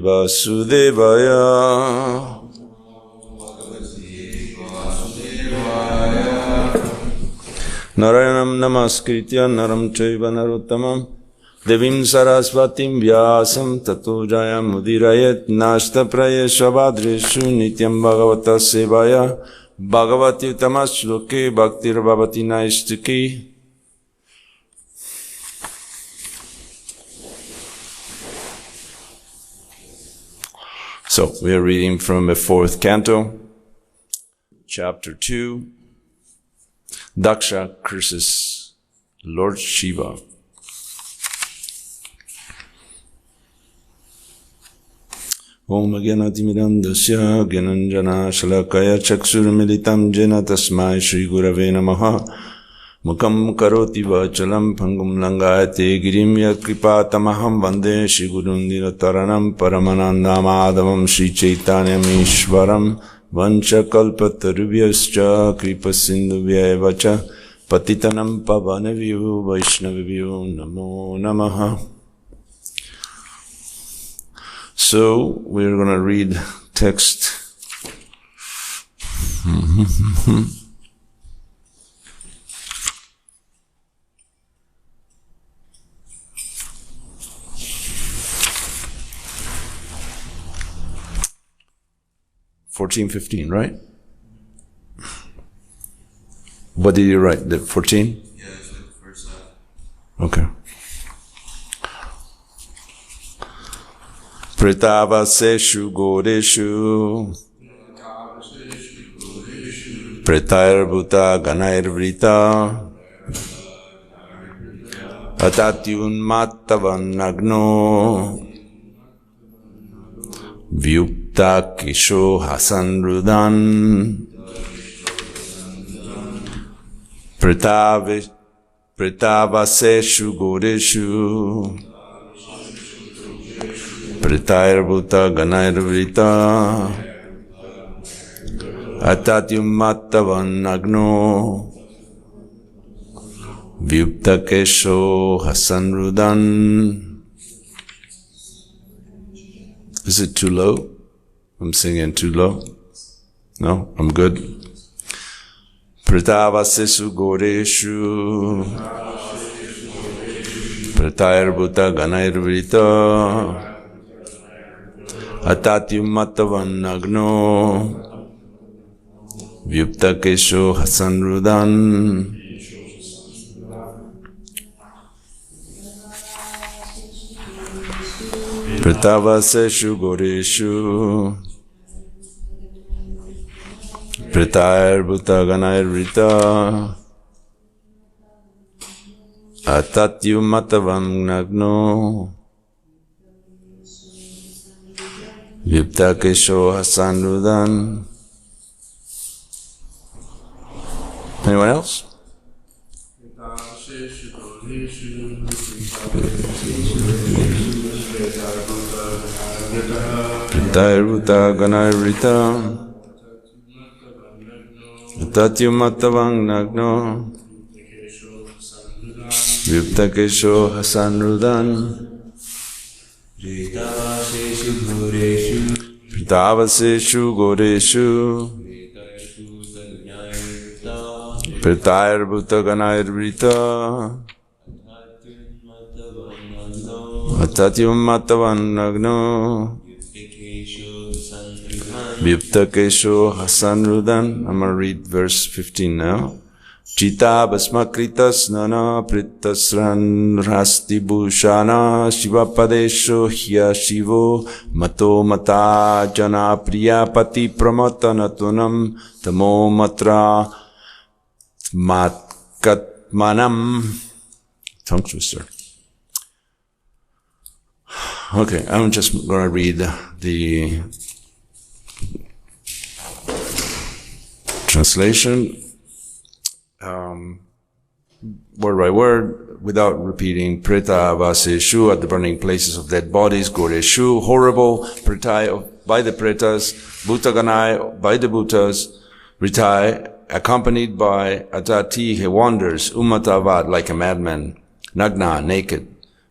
Vasudevaya. Narayanam namaskritya naram chaiva narottamam devim sarasvatim vyasam tato jayam udirayet nashta prayesha vadreshu nityam bhagavata sevaya bhagavati utamashloke bhaktir bhavati naistiki. So we are reading from the 4th canto, chapter 2. Daksha curses Lord Shiva. Om Agyanatimirandasya Gyananjana Shalakaya Chaksurmilitam Jena Tasmai Shri Gurave Namaha Mukam Karoti Vachalam Pangum Langayate Girim Yakripatamaham Vande Shri Gurundira Taranam Paramanandamadavam Shri Chaitanyam Ishwaram Vancha kalpatarubhyascha kripasindhubhyaevacha patitanam pavanavyo vaishnavyo namo namaha. So we're going to read text 14:15, right? What did you write? The 14? Yeah, it's like the first half. Okay. Pritavaseshu godeshu Pretairbuta ganairvrita Atatyunmattavanagno Vyukta kisho hasanrudan Pritavaseshu godeshu Pretairbuta ganairvrita Atatyunmattavanagno Vyukta kesho hasanrudan. Is it too low? I'm singing too low? No? I'm good? Pritavasesu goreshu Pretairbuta ganairvrita Atatyunmattavanagno Vyukta kesho hasanrudan. Pritavaseshu goreshu Pretairbuta ganairvrita Atatyunmattavanagno Vyukta kesho hasanrudan. Anyone else? Pretairbuta ganairvrita Atatyunmattavanagno Vyukta kesho hasanrudan. Pritavaseshu goreshu Pretairbuta ganairvrita Atatyunmattavanagno Vyukta kesho hasanrudan. I'm going to read verse 15 now. Chita basmakritas nana pritasran rasti bhushana shiva padesho hya shivo mato mata jana priya pati pramata natunam tamo matra matkatmanam. Tongue twister. Okay, I'm just going to read the translation, word by word, without repeating. Preta vaseshu, at the burning places of dead bodies. Goreshu, horrible. Pretai, by the pretas. Bhutaganai, by the bhutas. Ritai, accompanied by atati, he wanders. Umatavad, like a madman. Nagna, naked.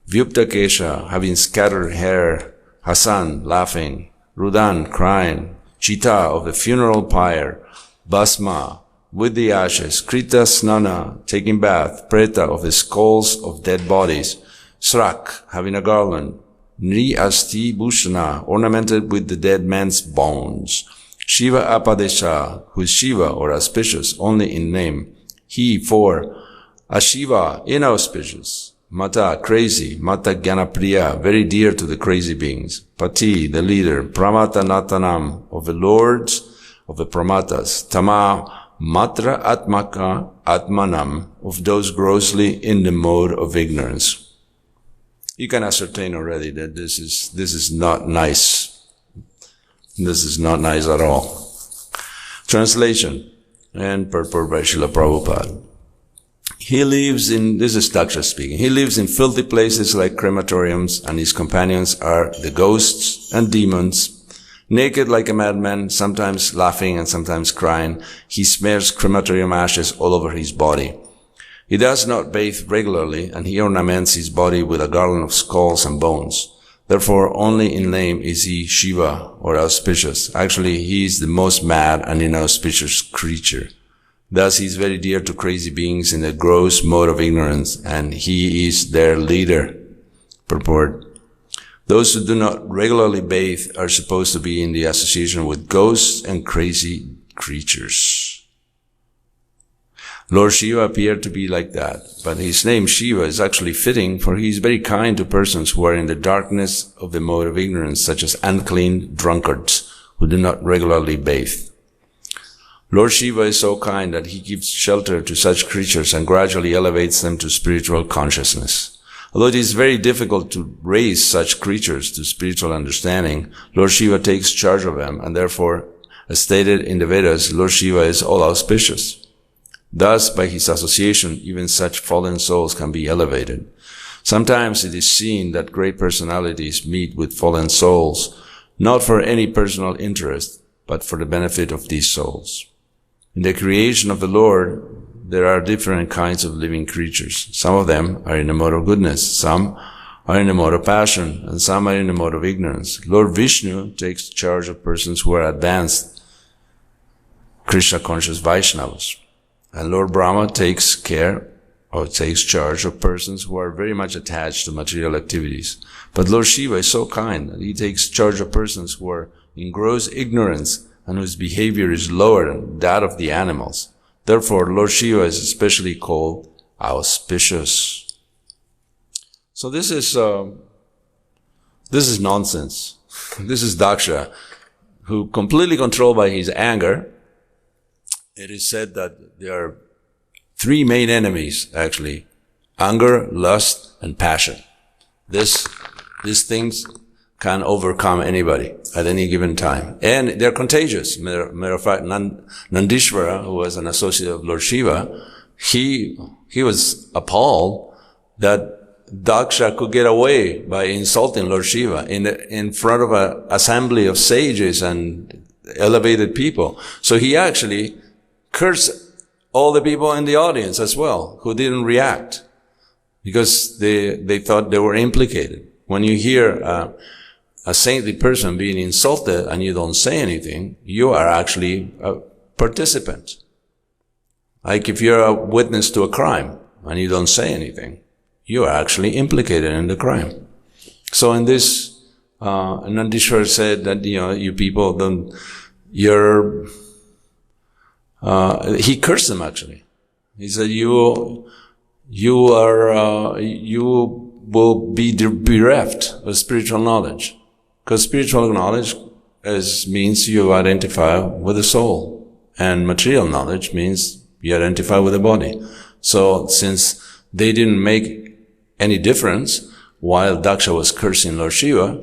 Vyukta kesha, having scattered hair. Hasan, laughing, Rudan, crying, Chita of the funeral pyre, Bhasma, with the ashes, Krita Snana, taking bath, Preta of the skulls of dead bodies, Srak, having a garland, Nri Asti Bhushana, ornamented with the dead man's bones, Shiva Apadesha, who is Shiva or auspicious only in name, he, 4, Ashiva, inauspicious, Mata, crazy, Mata Gyanapriya, very dear to the crazy beings, Pati, the leader, Pramata Natanam, of the lords of the Pramatas, Tama, Matra Atmaka Atmanam, of those grossly in the mode of ignorance. You can ascertain already that this is not nice. This is not nice at all. Translation and purport by Srila Prabhupada. He lives in, this is Daksha speaking, he lives in filthy places like crematoriums, and his companions are the ghosts and demons. Naked like a madman, sometimes laughing and sometimes crying, he smears crematorium ashes all over his body. He does not bathe regularly, and he ornaments his body with a garland of skulls and bones. Therefore, only in name is he Shiva, or auspicious. Actually, he is the most mad and inauspicious creature. Thus, he is very dear to crazy beings in a gross mode of ignorance, and he is their leader. Purport. Those who do not regularly bathe are supposed to be in the association with ghosts and crazy creatures. Lord Shiva appeared to be like that, but his name Shiva is actually fitting, for he is very kind to persons who are in the darkness of the mode of ignorance, such as unclean drunkards who do not regularly bathe. Lord Shiva is so kind that he gives shelter to such creatures and gradually elevates them to spiritual consciousness. Although it is very difficult to raise such creatures to spiritual understanding, Lord Shiva takes charge of them, and therefore, as stated in the Vedas, Lord Shiva is all auspicious. Thus, by his association, even such fallen souls can be elevated. Sometimes it is seen that great personalities meet with fallen souls, not for any personal interest, but for the benefit of these souls. In the creation of the Lord, there are different kinds of living creatures. Some of them are in the mode of goodness, some are in the mode of passion, and some are in the mode of ignorance. Lord Vishnu takes charge of persons who are advanced Krishna-conscious Vaishnavas. And Lord Brahma takes charge of persons who are very much attached to material activities. But Lord Shiva is so kind that he takes charge of persons who are in gross ignorance and whose behavior is lower than that of the animals. Therefore, Lord Shiva is especially called auspicious. So this is nonsense. This is Daksha, who completely controlled by his anger. It is said that there are 3 main enemies, actually: anger, lust, and passion. These things can overcome anybody at any given time. And they're contagious. Matter of fact, Nandishvara, who was an associate of Lord Shiva, he was appalled that Daksha could get away by insulting Lord Shiva in front of an assembly of sages and elevated people. So he actually cursed all the people in the audience as well, who didn't react, because they thought they were implicated. When you hear a saintly person being insulted and you don't say anything, you are actually a participant. Like if you're a witness to a crime and you don't say anything, you are actually implicated in the crime. So in this, Nandishwar said that, you people don't, he cursed them actually. He said, you will be bereft of spiritual knowledge. Because spiritual knowledge means you identify with the soul, and material knowledge means you identify with the body. So since they didn't make any difference while Daksha was cursing Lord Shiva,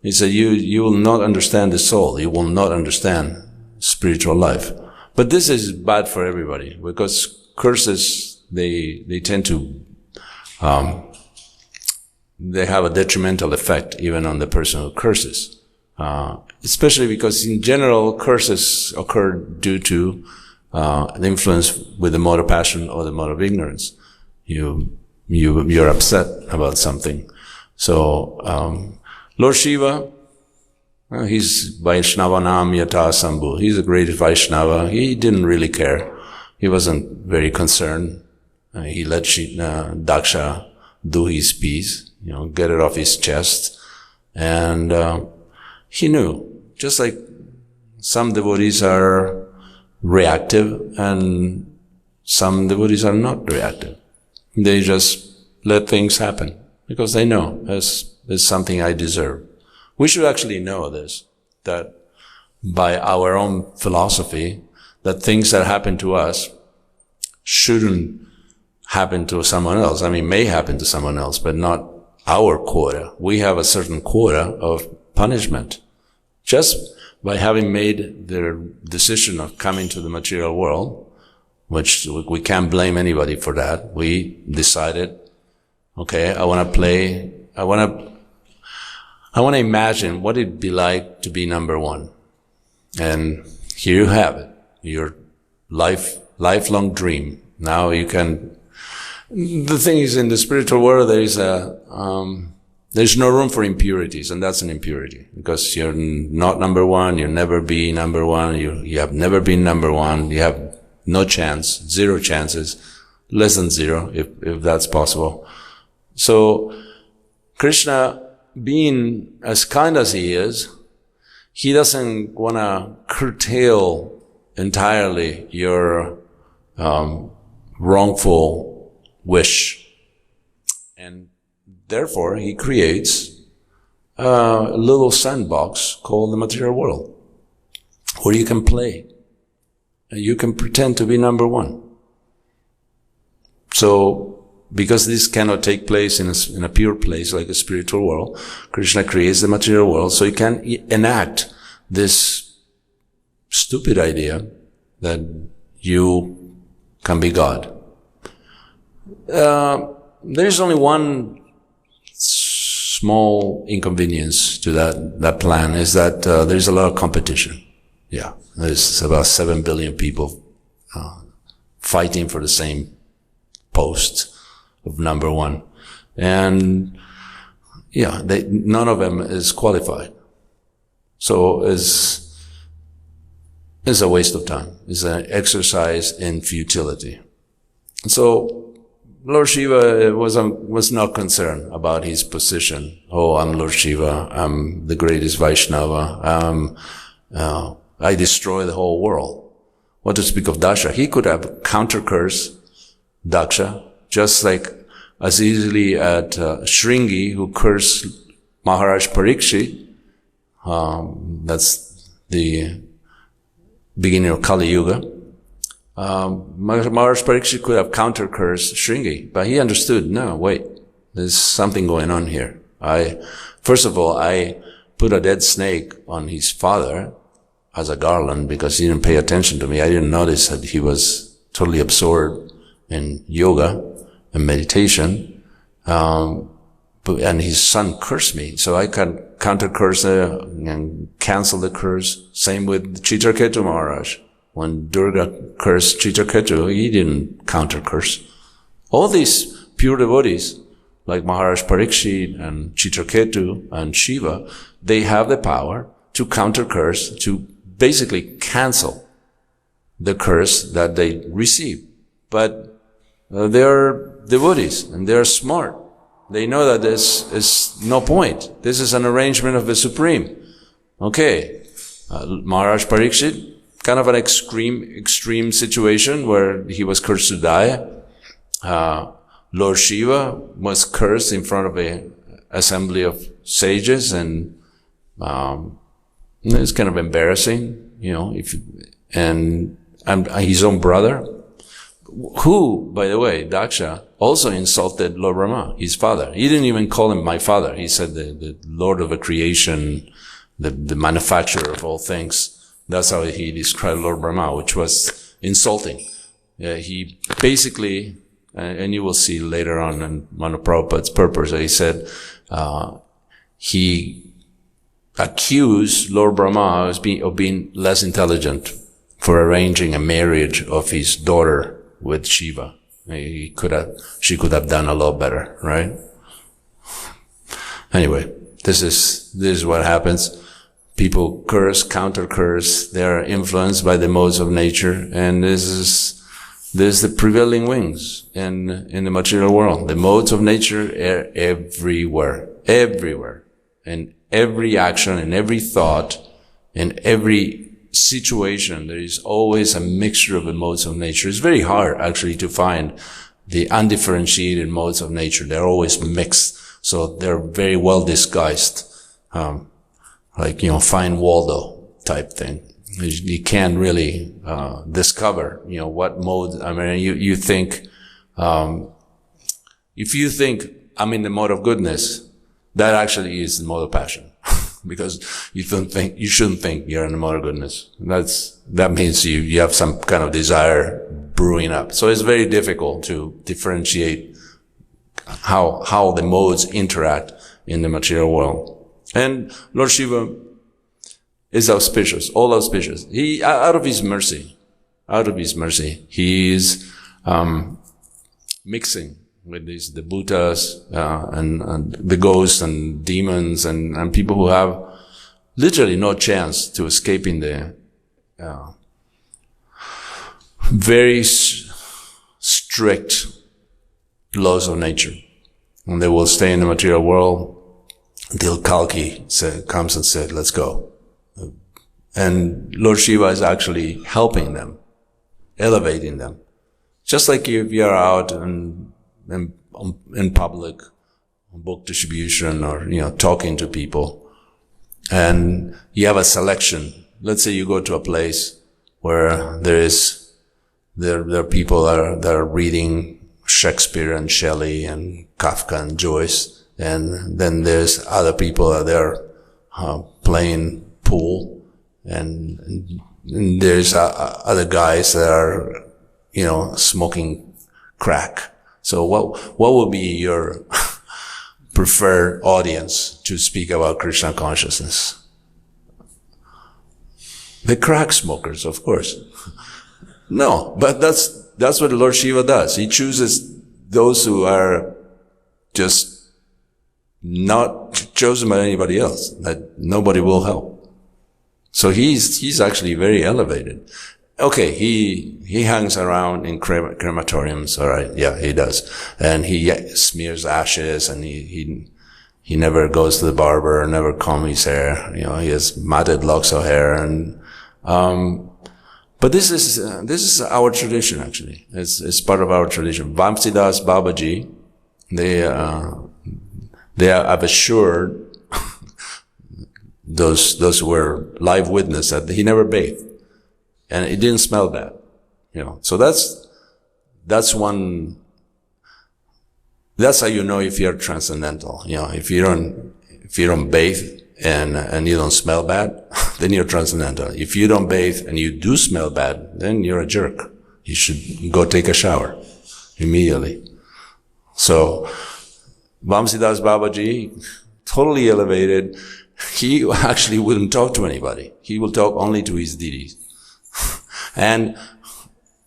he said, you will not understand the soul, you will not understand spiritual life. But this is bad for everybody, because curses, they tend to they have a detrimental effect even on the person who curses. Especially because in general, curses occur due to the influence with the mode of passion or the mode of ignorance. You're upset about something. So, Lord Shiva He's Vaishnavanam Yata Sambhu. He's a great Vaishnava. He didn't really care. He wasn't very concerned. He let Daksha do his piece, get it off his chest. And he knew, just like some devotees are reactive and some devotees are not reactive. They just let things happen because they know it's something I deserve. We should actually know this, that by our own philosophy, that things that happen to us shouldn't happen to someone else. I mean, may happen to someone else, but not our quota. We have a certain quota of punishment. Just by having made their decision of coming to the material world, which we can't blame anybody for that. We decided, okay, I want to imagine what it'd be like to be number one. And here you have it, your lifelong dream. Now you can, the thing is, in the spiritual world, there's no room for impurities, and that's an impurity, because you're not number one, you'll never be number one, you have never been number one, you have no chance, 0 chances, less than 0, if that's possible. So, Krishna, being as kind as he is, he doesn't want to curtail entirely your wrongful wish. And therefore, he creates a little sandbox called the material world, where you can play. And you can pretend to be number one. So, because this cannot take place in a pure place like a spiritual world, Krishna creates the material world so he can enact this stupid idea that you can be God. There's only one small inconvenience to that plan, is that there's a lot of competition. Yeah, there's about 7 billion people fighting for the same post of number one. And yeah, none of them is qualified. So it's a waste of time. It's an exercise in futility. So Lord Shiva was not concerned about his position. Oh, I'm Lord Shiva. I'm the greatest Vaishnava. I destroy the whole world. What to speak of Daksha? He could have counter-cursed Daksha, just like as easily at Shringi, who cursed Maharaj Parikshit. That's the beginning of Kali Yuga. Maharaj Parikshit could have counter-cursed Shringi, but he understood, no, wait, there's something going on here. First of all, I put a dead snake on his father as a garland because he didn't pay attention to me. I didn't notice that he was totally absorbed in yoga and meditation. And his son cursed me, so I can counter-curse and cancel the curse. Same with Chitraketu Maharaj. When Durga cursed Chitraketu, he didn't counter-curse. All these pure devotees, like Maharaj Parikshit and Chitraketu and Shiva, they have the power to counter-curse, to basically cancel the curse that they receive. But they are devotees and they are smart. They know that this is no point. This is an arrangement of the Supreme. Okay, Maharaj Parikshit, kind of an extreme situation where he was cursed to die. Lord Shiva was cursed in front of an assembly of sages, and it's kind of embarrassing, and his own brother, who, by the way, Daksha, also insulted Lord Brahma, his father. He didn't even call him my father. He said the Lord of the creation, the manufacturer of all things. That's how he described Lord Brahma, which was insulting. He basically, and you will see later on in one of Prabhupada's purpose, he said, he accused Lord Brahma of being less intelligent for arranging a marriage of his daughter with Shiva. She could have done a lot better, right? Anyway, this is what happens. people curse, counter-curse. They are influenced by the modes of nature, and this is the prevailing wings in the material world. The modes of nature are everywhere. In every action, in every thought, in every situation, there is always a mixture of the modes of nature. It's very hard, actually, to find the undifferentiated modes of nature. They're always mixed, so they're very well disguised. Like, find Waldo type thing. You can't really discover, what mode. I mean, you think, if you think I'm in the mode of goodness, that actually is the mode of passion, because you shouldn't think you're in the mode of goodness. That means you have some kind of desire brewing up. So it's very difficult to differentiate how the modes interact in the material world. And Lord Shiva is auspicious, all auspicious. He, out of his mercy, he is mixing with the Bhutas and the ghosts and demons and people who have literally no chance to escape in the very strict laws of nature. And they will stay in the material world until Kalki comes and said, let's go. And Lord Shiva is actually helping them, elevating them. Just like if you're out in public, book distribution, or, talking to people, and you have a selection. Let's say you go to a place where there are people that are reading Shakespeare and Shelley and Kafka and Joyce, and then there's other people that are playing pool, and there's other guys that are, smoking crack. So what would be your preferred audience to speak about Krishna consciousness? The crack smokers, of course. No, but that's what Lord Shiva does. He chooses those who are just not chosen by anybody else, that nobody will help. So he's actually very elevated. Okay, he hangs around in crematoriums, all right, yeah, he does. And he smears ashes, and he never goes to the barber, never combs his hair, he has matted locks of hair, and but this is our tradition, actually. It's part of our tradition. Vamsidas Babaji, they have assured those who were live witness that he never bathed, and it didn't smell bad, So that's how you know if you're transcendental. If you don't bathe and you don't smell bad, then you're transcendental. If you don't bathe and you do smell bad, then you're a jerk. You should go take a shower immediately. So Vamsidas Babaji, totally elevated. He actually wouldn't talk to anybody. He will talk only to his deities. And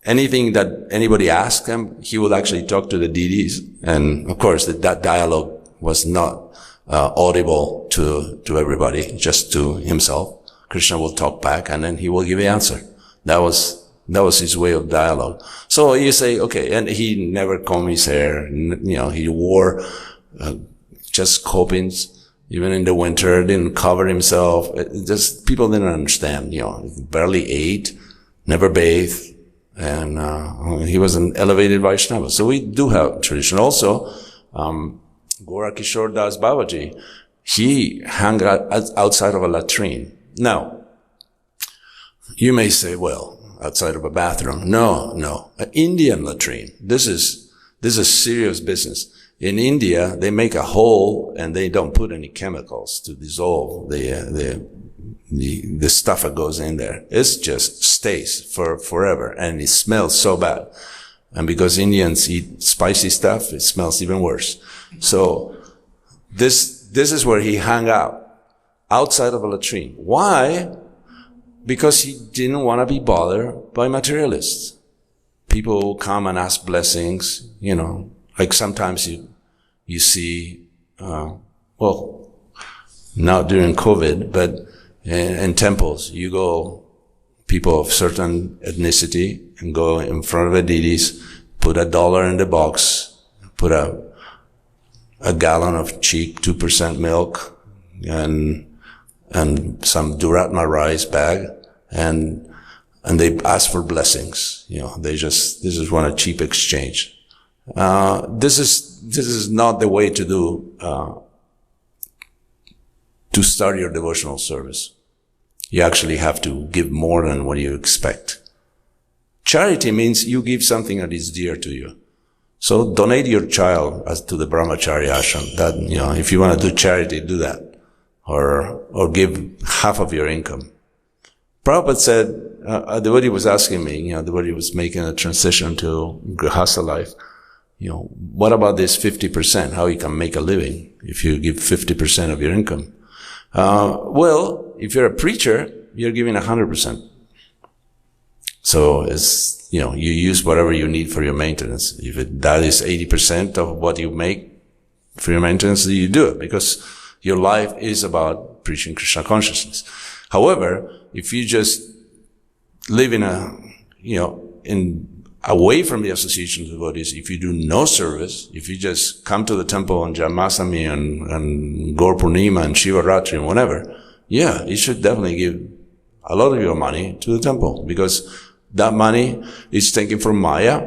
anything that anybody asked him, he would actually talk to the deities. And of course, that dialogue was not audible to everybody, just to himself. Krishna will talk back, and then he will give the answer. That was his way of dialogue. So you say, okay, and he never combed his hair. He wore just copings. Even in the winter, didn't cover himself. Just people didn't understand. Barely ate, never bathed, and he was an elevated Vaishnava. So we do have tradition. Also, Gora Kishore Das Babaji, he hung out outside of a latrine. Now, you may say, well, outside of a bathroom. No, an Indian latrine. This is serious business. In India, they make a hole and they don't put any chemicals to dissolve the stuff that goes in there. It just stays for forever, and it smells so bad. And because Indians eat spicy stuff, it smells even worse. So this is where he hung out, outside of a latrine. Why? Because he didn't want to be bothered by materialists. People will come and ask blessings, like sometimes you see, well, not during COVID, but in temples, you go, people of certain ethnicity, and go in front of the deities, put $1 in the box, put a gallon of cheap 2% milk, and some Duratma rice bag, and they ask for blessings. They just want a cheap exchange. This is not the way to do, to start your devotional service. You actually have to give more than what you expect. Charity means you give something that is dear to you. So donate your child to the brahmachari ashram. That, if you want to do charity, do that. Or give half of your income. Prabhupada said, a devotee was asking me, the devotee was making a transition to Grihastha life. What about this 50%? How you can make a living if you give 50% of your income? Well, if you're a preacher, you're giving 100%. So it's, you use whatever you need for your maintenance. If that is 80% of what you make for your maintenance, you do it, because your life is about preaching Krishna consciousness. However, if you just live away from the association of devotees, if you do no service, if you just come to the temple on Janmashtami and Gaur Purnima and Shivaratri and whatever, you should definitely give a lot of your money to the temple, because that money is taken from Maya,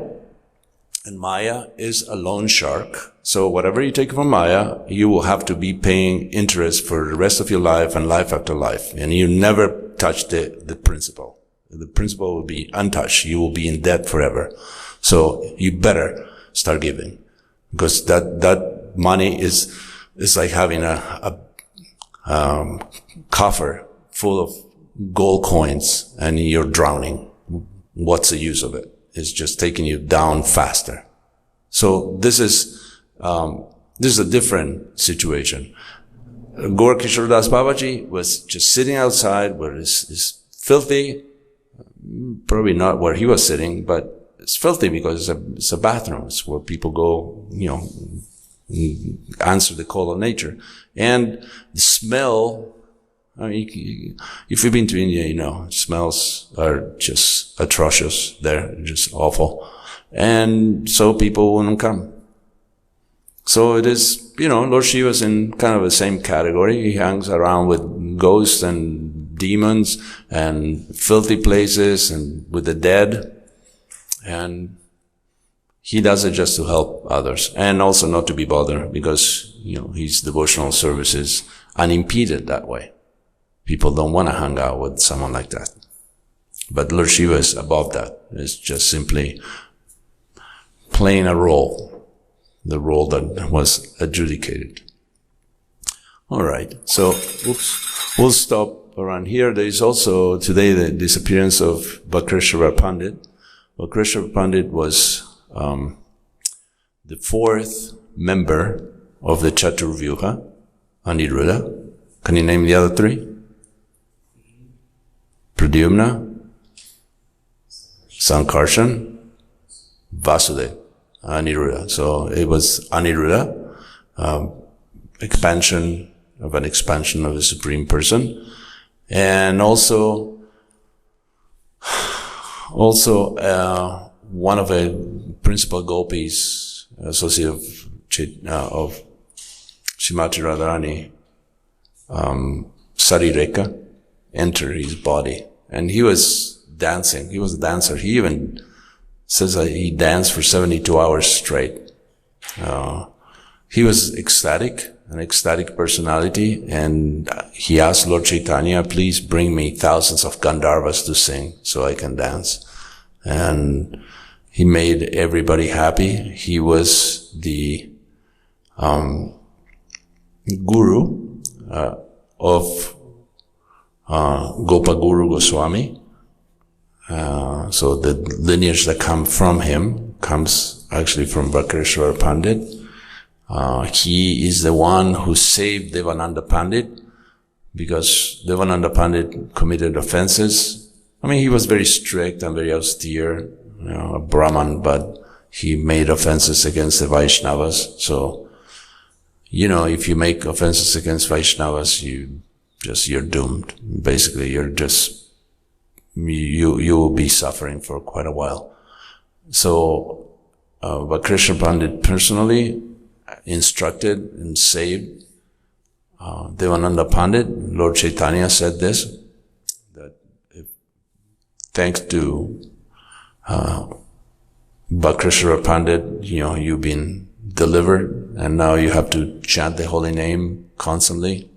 and Maya is a loan shark. So whatever you take from Maya, you will have to be paying interest for the rest of your life and life after life. And you never touch the principal. The principal will be untouched. You will be in debt forever. So you better start giving, because that money is like having a coffer full of gold coins and you're drowning. What's the use of it? It's just taking you down faster. So this is a different situation. Gaur Kishore Das Babaji was just sitting outside where it's filthy, probably not where he was sitting, but it's filthy because it's a bathroom. It's where people go, answer the call of nature. And the smell, if you've been to India, smells are just atrocious there, just awful. And so people wouldn't come. So it is, Lord Shiva's in kind of the same category. He hangs around with ghosts and demons and filthy places and with the dead. And he does it just to help others and also not to be bothered, because, his devotional service is unimpeded that way. People don't want to hang out with someone like that. But Lord Shiva is above that. It's just simply playing a role, the role that was adjudicated. All right, so we'll stop around here. There is also today the disappearance of Bhakreshwara Pandit. Bhakreshwara Pandit was the fourth member of the Chaturvyuha, Aniruddha. Can you name the other three? Pradyumna, Sankarshan, Vasudeva, Aniruddha. So it was Aniruddha, expansion of the Supreme Person, and also one of the principal gopis, associate of Srimati Radharani, Sarireka, entered his body. And he was dancing. He was a dancer. He even says that he danced for 72 hours straight. He was ecstatic, an ecstatic personality, and he asked Lord Chaitanya, please bring me thousands of Gandharvas to sing so I can dance. And he made everybody happy. He was the guru of Gopaguru Goswami. So the lineage that come from him comes actually from Bhakreshwara Pandit. He is the one who saved Devananda Pandit, because Devananda Pandit committed offenses. He was very strict and very austere, a Brahman, but he made offenses against the Vaishnavas. So, if you make offenses against Vaishnavas, you just you're doomed. Basically, you will be suffering for quite a while. So, Krishna Pandit personally instructed and saved Devananda Pandit. Lord Chaitanya said this, that thanks to Bhakrishra Pandit, you've been delivered, and now you have to chant the holy name constantly.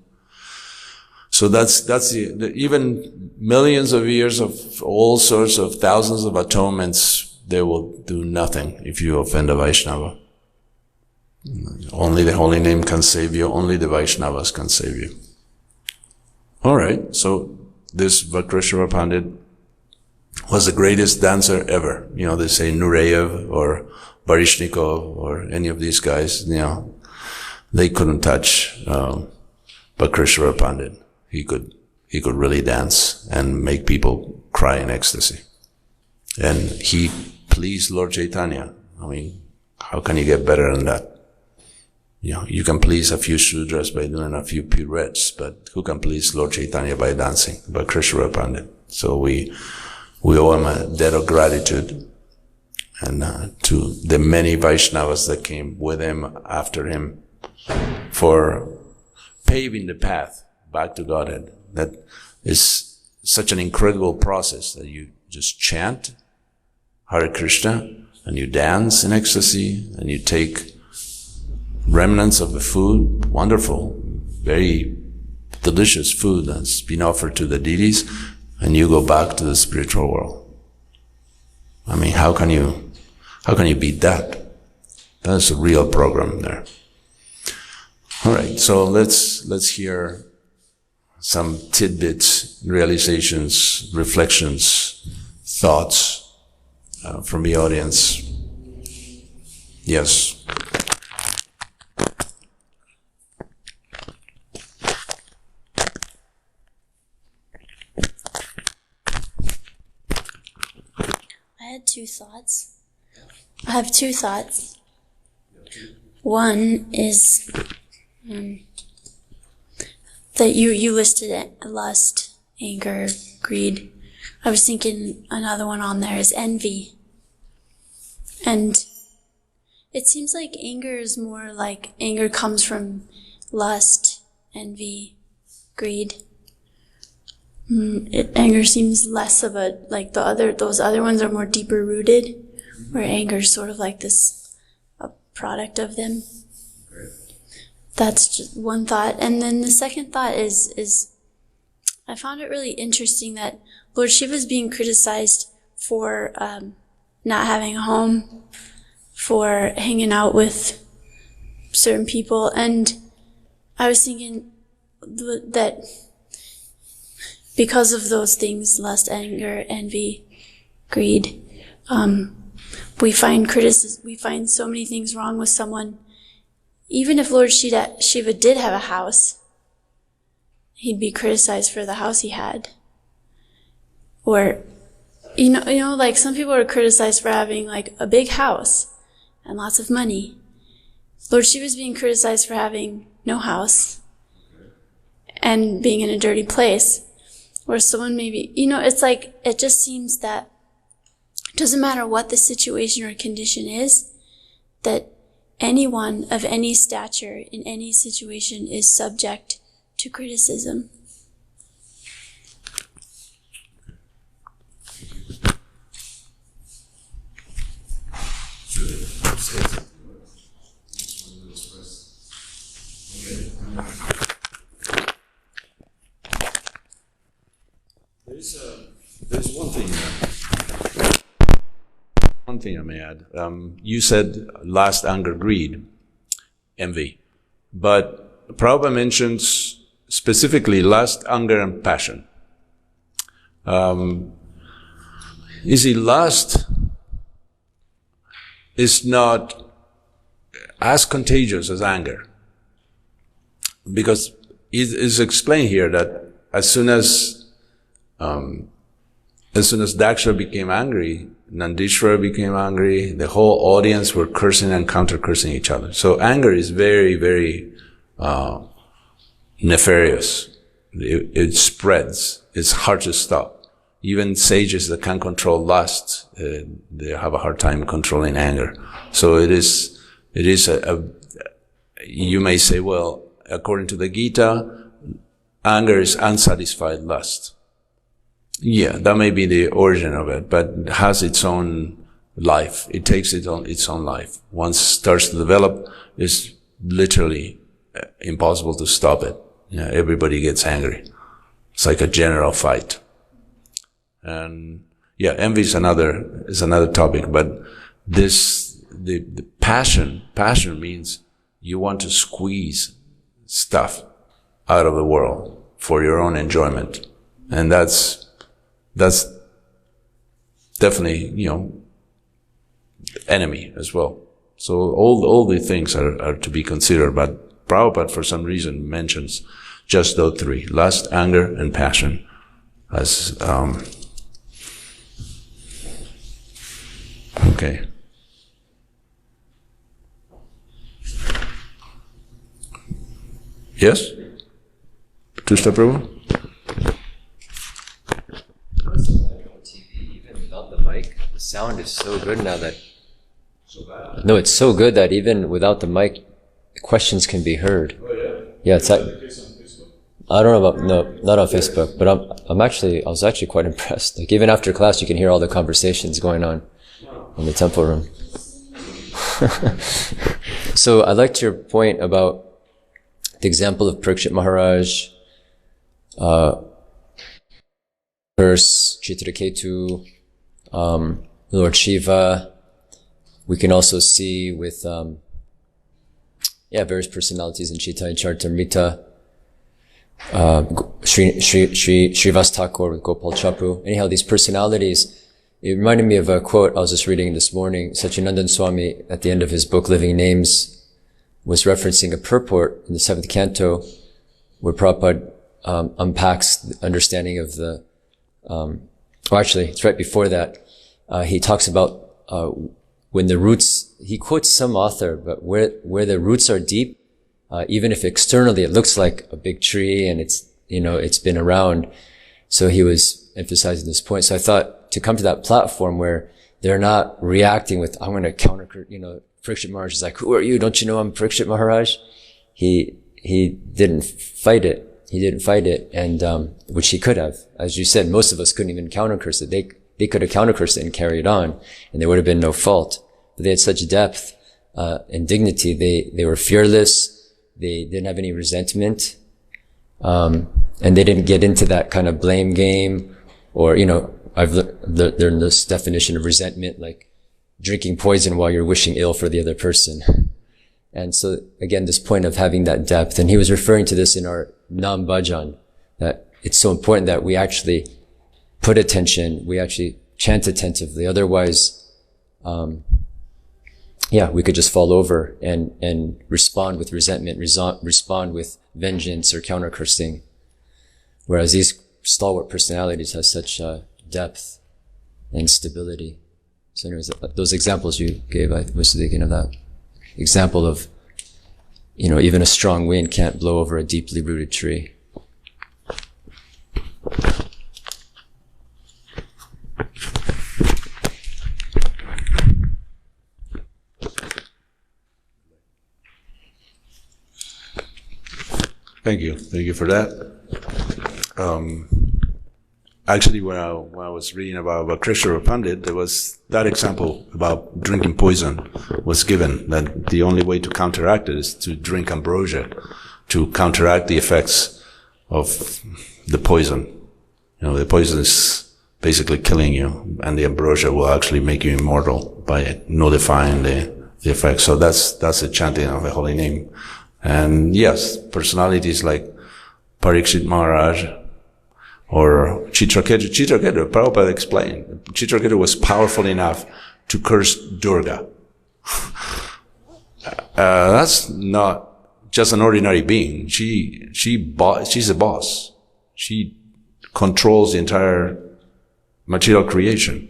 So that's even millions of years of all sorts of thousands of atonements, they will do nothing if you offend a Vaishnava. Only the holy name can save you. Only the Vaishnavas can save you. All right. So this Vakrishra Pandit was the greatest dancer ever. They say Nureyev or Barishnikov or any of these guys, they couldn't touch Vakrishra Pandit. He could really dance and make people cry in ecstasy. And he pleased Lord Chaitanya. I mean, how can you get better than that? You can please a few Shudras by doing a few pirouettes, but who can please Lord Chaitanya by dancing? By Krishna Pandit. So we owe him a debt of gratitude, and to the many Vaishnavas that came with him, after him, for paving the path back to Godhead. That is such an incredible process, that you just chant Hare Krishna, and you dance in ecstasy, and you take remnants of the food, wonderful, very delicious food that's been offered to the deities, and you go back to the spiritual world. I mean, how can you beat that? That's a real program there. All right, so let's hear some tidbits, realizations, reflections, thoughts from the audience. Yes. I have two thoughts. One is that you listed it, lust, anger, greed. I was thinking another one on there is envy. And it seems like anger is more like anger comes from lust, envy, greed. Anger seems less of a, like those other ones are more deeper rooted, where anger is sort of like this, a product of them. That's just one thought. And then the second thought is I found it really interesting that Lord Shiva is being criticized for not having a home, for hanging out with certain people. And I was thinking that because of those things, lust, anger, envy, greed, we find so many things wrong with someone. Even if Lord Shiva did have a house, he'd be criticized for the house he had. Or, like some people are criticized for having like a big house and lots of money. Lord Shiva's being criticized for having no house and being in a dirty place. Or someone maybe, it's like, it just seems that it doesn't matter what the situation or condition is, that anyone of any stature in any situation is subject to criticism. There's one thing I may add. You said lust, anger, greed, envy, but Prabhupada mentions specifically lust, anger, and passion. You see, lust is not as contagious as anger, because it is explained here that as soon as Daksha became angry, Nandishvara became angry, the whole audience were cursing and counter-cursing each other. So anger is very, very nefarious. it spreads. It's hard to stop. Even sages that can control lust, they have a hard time controlling anger. So it is you may say, well, according to the Gita, anger is unsatisfied lust. Yeah, that may be the origin of it, but it has its own life. It takes its own life. Once it starts to develop, it's literally impossible to stop it. Everybody gets angry. It's like a general fight. And yeah, envy is another topic, but the passion means you want to squeeze stuff out of the world for your own enjoyment. And that's definitely, enemy as well. So all the things are to be considered, but Prabhupada for some reason mentions just those three: lust, anger, and passion as okay. Yes? Tushta Prabhu? Even without the mic, the sound is so good now that... No, it's so good that even without the mic, questions can be heard. Oh, yeah? Yeah, it's like... I don't know about... No, not on Facebook, but I was actually quite impressed. Like, even after class, you can hear all the conversations going on in the temple room. So, I liked your point about the example of Parikshit Maharaj, curse, Chitraketu, Lord Shiva. We can also see with, various personalities in Chaitanya Charitamrita, Srivas Thakur with Gopal Chapu. Anyhow, these personalities, it reminded me of a quote I was just reading this morning. Satyanandan Swami, at the end of his book, Living Names, was referencing a purport in the 7th canto where Prabhupada unpacks the understanding of the, actually, it's right before that. He talks about when the roots, he quotes some author, but where the roots are deep, even if externally it looks like a big tree and it's been around. So he was emphasizing this point. So I thought to come to that platform where they're not reacting with, I'm going to counter, Parikshit Maharaj is like, who are you? Don't you know I'm Parikshit Maharaj? He didn't fight it. He didn't fight it. And, which he could have. As you said, most of us couldn't even counter curse it. They could have counter cursed it and carried on, and there would have been no fault. But they had such depth, and dignity. They were fearless. They didn't have any resentment. And they didn't get into that kind of blame game or, I've learned this definition of resentment, like drinking poison while you're wishing ill for the other person. And so again, this point of having that depth, and he was referring to this in our Nam Bhajan, that it's so important that we actually put attention, we actually chant attentively. Otherwise, we could just fall over and respond with resentment, respond with vengeance or counter cursing. Whereas these stalwart personalities have such depth and stability. So anyways, those examples you gave, I was thinking of that example of, even a strong wind can't blow over a deeply rooted tree. Thank you for that. Actually, when I was reading about Krishna Pandit, there was that example about drinking poison was given, that the only way to counteract it is to drink ambrosia, to counteract the effects of the poison. The poison is basically killing you, and the ambrosia will actually make you immortal by nullifying the effects. So that's a chanting of the holy name. And yes, personalities like Parikshit Maharaj or Chitraketu, Prabhupada explained, Chitraketu was powerful enough to curse Durga. That's not just an ordinary being. She's a boss. She controls the entire material creation.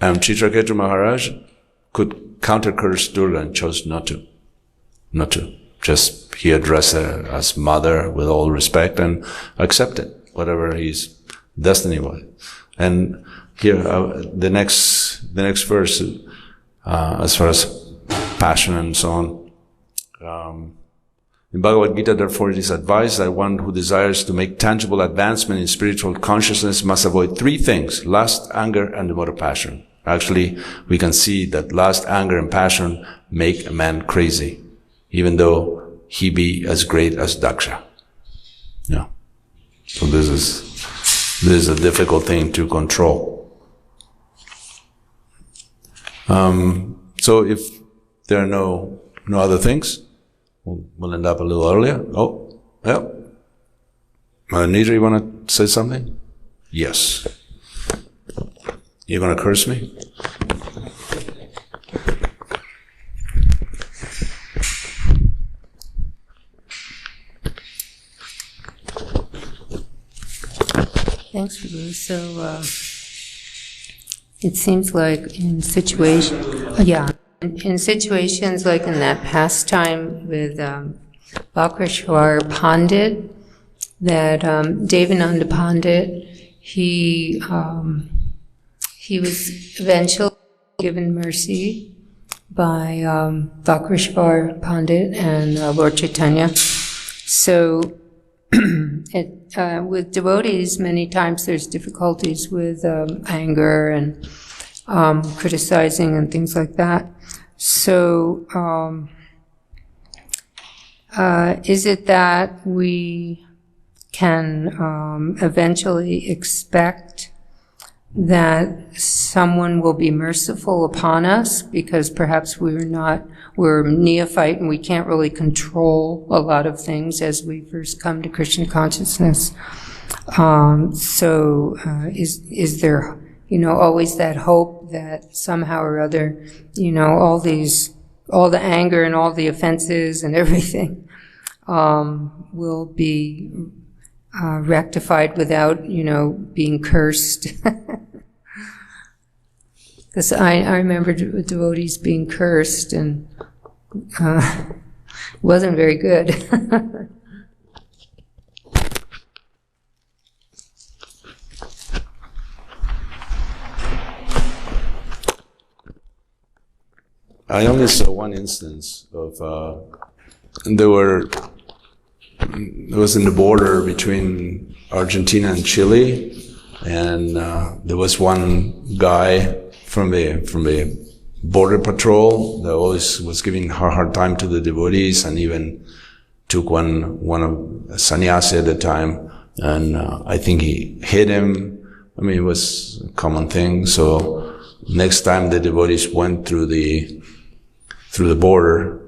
And Chitraketu Maharaj could counter curse Durga and chose not to. Just he addressed her as mother with all respect and accepted whatever his destiny was. And here, the next verse, as far as passion and so on. In Bhagavad Gita, therefore, it is advised that one who desires to make tangible advancement in spiritual consciousness must avoid three things: lust, anger, and the mode of passion. Actually, we can see that lust, anger, and passion make a man crazy, even though he be as great as Daksha. Yeah. So this is a difficult thing to control. So if there are no other things, we'll end up a little earlier. Oh, yeah. Nidra, you want to say something? Yes. You're going to curse me? Thanks, Prabhu. So it seems like in situations like in that pastime with Bhakreshwar Pandit, that Devananda Pandit, he was eventually given mercy by Bhakreshwar Pandit and Lord Chaitanya. So with devotees, many times there's difficulties with anger and criticizing and things like that. So is it that we can eventually expect that someone will be merciful upon us because perhaps we're neophyte and we can't really control a lot of things as we first come to Krishna consciousness? Is there, always that hope that somehow or other, all the anger and all the offenses and everything will be rectified without, being cursed? Because I remember devotees being cursed and wasn't very good. I only saw one instance of, it was in the border between Argentina and Chile, and there was one guy from the border patrol that always was giving a hard time to the devotees, and even took one of a sannyasi at the time, and I think he hit him. I mean, it was a common thing. So next time the devotees went through the border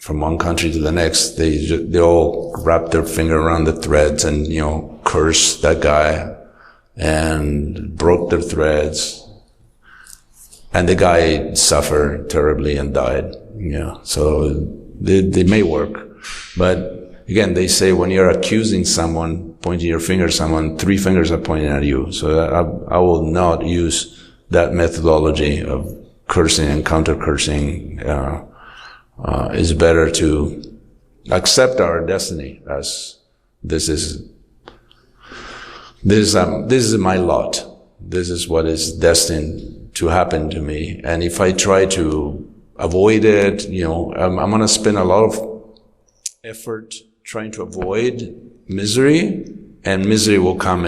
from one country to the next, they all wrapped their finger around the threads and, cursed that guy and broke their threads. And the guy suffered terribly and died. Yeah. So they may work. But again, they say when you're accusing someone, pointing your finger at someone, three fingers are pointing at you. So I will not use that methodology of cursing and counter-cursing. It's better to accept our destiny as this is my lot. This is what is destined to happen to me. And if I try to avoid it, I'm going to spend a lot of effort trying to avoid misery, and misery will come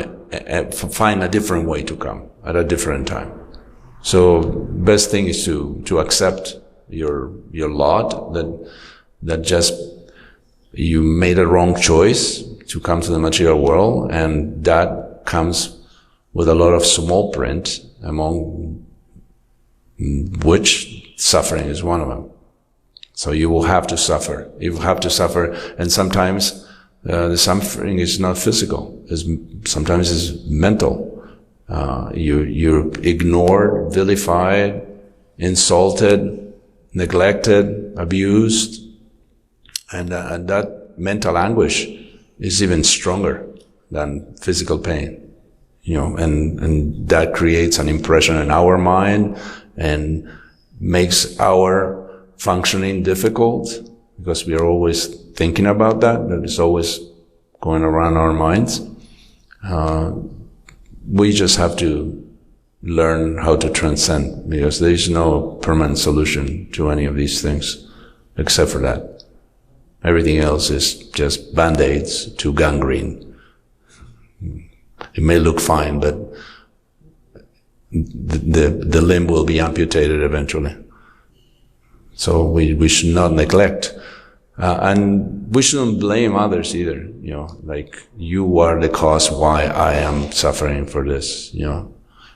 find a different way to come at a different time. So best thing is to accept your lot, that just you made a wrong choice to come to the material world, and that comes with a lot of small print, among which suffering is one of them. So you will have to suffer. You will have to suffer, and sometimes the suffering is not physical. Sometimes it's mental. You're ignored, vilified, insulted, neglected, abused, and that mental anguish is even stronger than physical pain. And that creates an impression in our mind and makes our functioning difficult, because we are always thinking about that is always going around our minds. We just have to learn how to transcend, because there is no permanent solution to any of these things except for that. Everything else is just band-aids to gangrene. It may look fine, but the limb will be amputated eventually. So we should not neglect. And we shouldn't blame others either, like, you are the cause why I am suffering for this,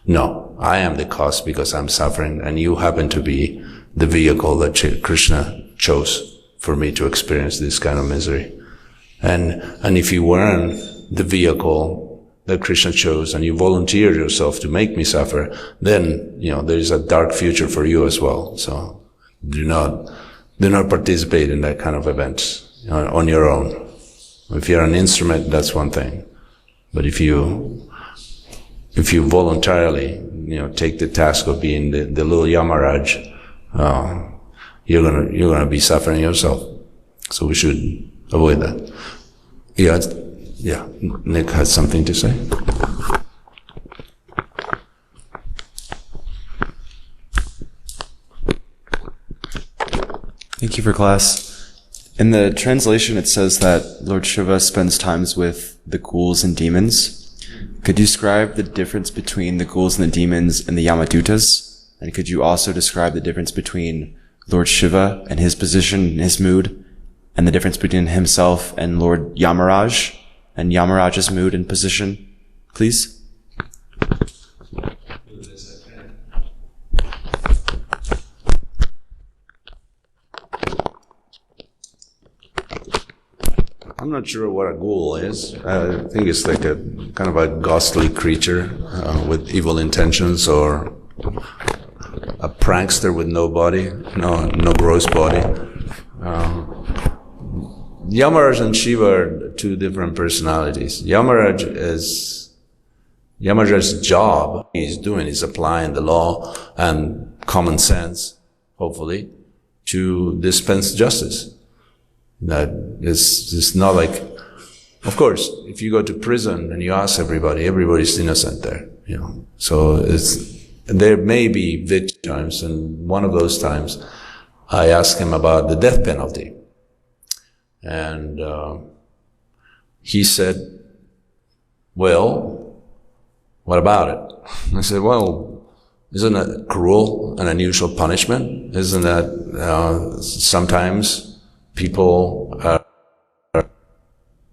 No, I am the cause because I'm suffering, and you happen to be the vehicle that Krishna chose for me to experience this kind of misery. And if you weren't the vehicle that Krishna chose and you volunteered yourself to make me suffer, then, there is a dark future for you as well. So do not participate in that kind of events on your own. If you're an instrument, that's one thing. But if you voluntarily, take the task of being the little Yamaraj, you're gonna be suffering yourself. So we should avoid that. Yeah. Nick has something to say. Thank you for class. In the translation, it says that Lord Shiva spends times with the ghouls and demons. Could you describe the difference between the ghouls and the demons and the Yamadutas? And could you also describe the difference between Lord Shiva and his position, his mood, and the difference between himself and Lord Yamaraj and Yamaraj's mood and position, please? I'm not sure what a ghoul is. I think it's like a kind of a ghostly creature with evil intentions, or a prankster with no body, no gross body. Yamaraj and Shiva are two different personalities. Yamaraj's job he's doing is applying the law and common sense, hopefully, to dispense justice. That is not like, of course, if you go to prison and you ask everybody's innocent there, So there may be victims, and one of those times I asked him about the death penalty. And he said, well, what about it? I said, well, isn't that cruel and unusual punishment? Isn't that sometimes people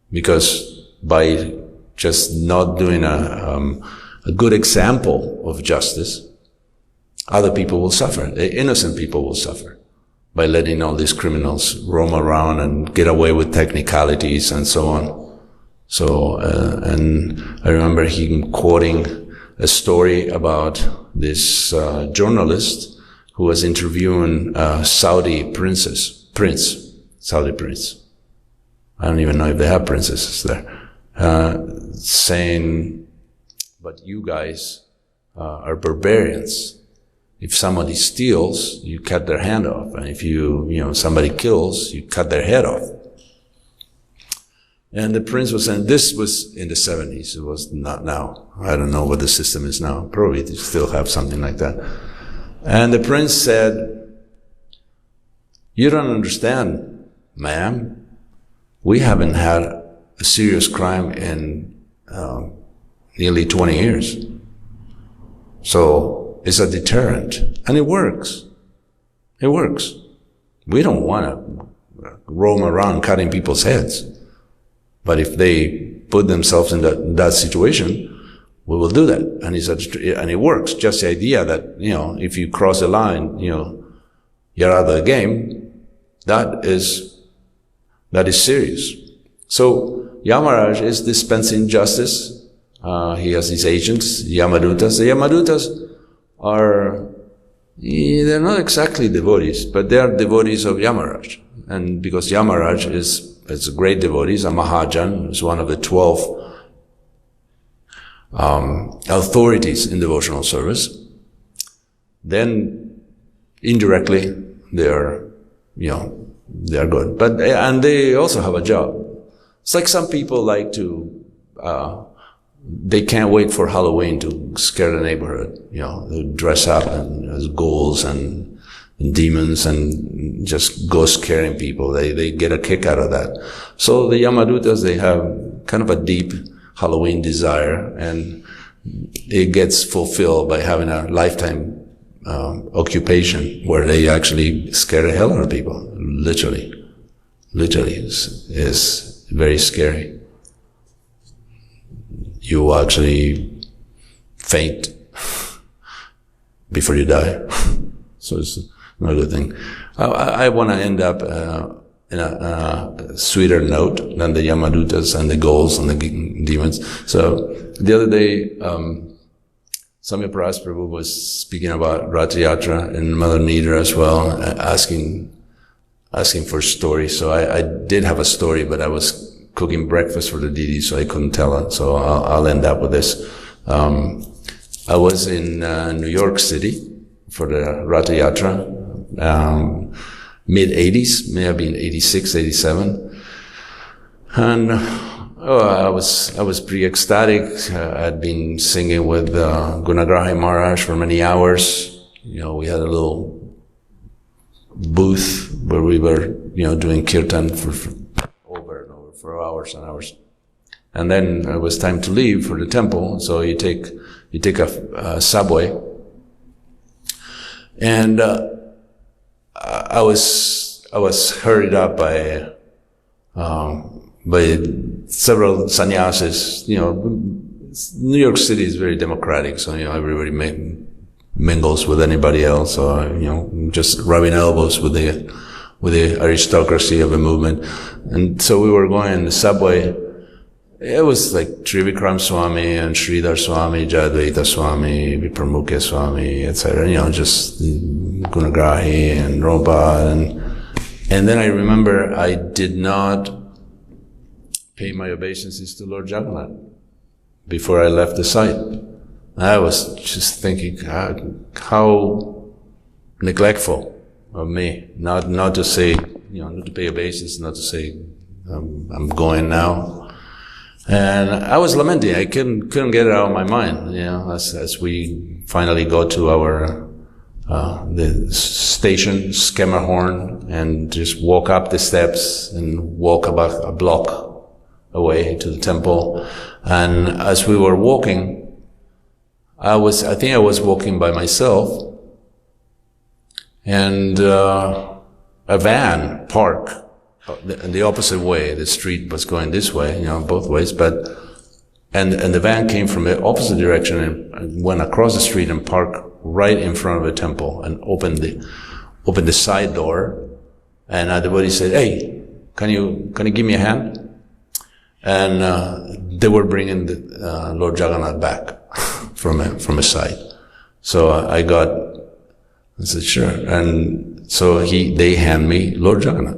because by just not doing a good example of justice, other people will suffer. The innocent people will suffer by letting all these criminals roam around and get away with technicalities and so on. So, and I remember him quoting a story about this journalist who was interviewing Saudi Saudi prince. I don't even know if they have princesses there. Saying, but you guys are barbarians. If somebody steals, you cut their hand off. And if somebody kills, you cut their head off. And the prince was saying, this was in the 70s. It was not now. I don't know what the system is now. Probably they still have something like that. And the prince said, you don't understand, ma'am. We haven't had a serious crime in nearly 20 years. So it's a deterrent. And it works. It works. We don't want to roam around cutting people's heads. But if they put themselves in that situation, we will do that. And it works. Just the idea that, if you cross the line, you're out of the game. That is serious. So Yamaraj is dispensing justice. He has his agents, Yamadutas. The Yamadutas they're not exactly devotees, but they are devotees of Yamaraj. And because Yamaraj is a great devotee, he's a Mahajan, he's one of the 12 authorities in devotional service, then indirectly they are, they are good. But, and they also have a job. It's like some people like to, they can't wait for Halloween to scare the neighborhood. You know, they dress up and as ghouls and demons and just go scaring people. They get a kick out of that. So the Yamadutas, they have kind of a deep Halloween desire, and it gets fulfilled by having a lifetime occupation where they actually scare the hell out of people. Literally is very scary. You actually faint before you die. So it's not a good thing. I want to end up in a sweeter note than the Yamadutas and the ghouls and the demons. So the other day, Samya Paras Prabhu was speaking about Rath Yatra and Mother Neither as well, asking for stories. So I did have a story, but I was cooking breakfast for the deities, so I couldn't tell it. So I'll end up with this. I was in New York City for the Rath Yatra, mid-80s, may have been 86, 87. And I was pretty ecstatic. I'd been singing with Gunagrahi Maharaj for many hours. You know, we had a little booth where we were, doing kirtan for over and over for hours and hours. And then it was time to leave for the temple. So you take a subway, and I was hurried up by several sannyasis. New York City is very democratic, so everybody mingles with anybody else, or just rubbing elbows with the aristocracy of a movement. And so we were going in the subway. It was like Trivikram Swami and Sridhar Swami, Jadvaita Swami, Vipramukha Swami, etc. Just Gunagrahi and Rompa, and then I remember I did not pay my obeisances to Lord Jagannath before I left the site. I was just thinking, how neglectful of me, not to say, not to pay obeisance, not to say, I'm going now. And I was lamenting. I couldn't get it out of my mind, as we finally go to our, the station, Skemmerhorn, and just walk up the steps and walk about a block away to the temple. And as we were walking, I think I was walking by myself, and a van parked in the opposite way. The street was going this way, both ways, and the van came from the opposite direction and went across the street and parked right in front of the temple and opened the side door. And everybody said, "Hey, can you give me a hand?" And they were bringing the Lord Jagannath back from a side. So I said, "Sure." And so they hand me Lord Jagannath.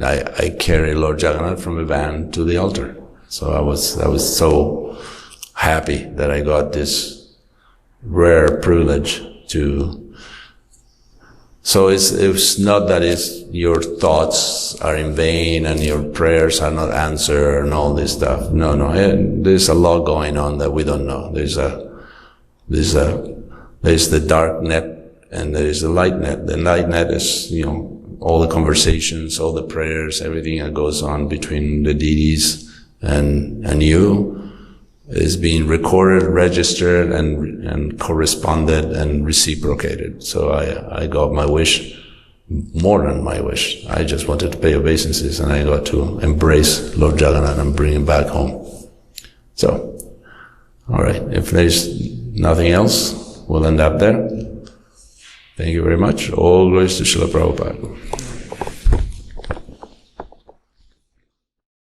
I carry Lord Jagannath from a van to the altar. So I was so happy that I got this rare privilege to. So it's not that your thoughts are in vain and your prayers are not answered and all this stuff. No. There's a lot going on that we don't know. There's the dark net and there is the light net. The light net is, all the conversations, all the prayers, everything that goes on between the deities and you is being recorded, registered, and corresponded and reciprocated. So I got my wish, more than my wish. I just wanted to pay obeisances, and I got to embrace Lord Jagannath and bring him back home. So, all right, if there's nothing else, we'll end up there. Thank you very much. All glories to Srila Prabhupada.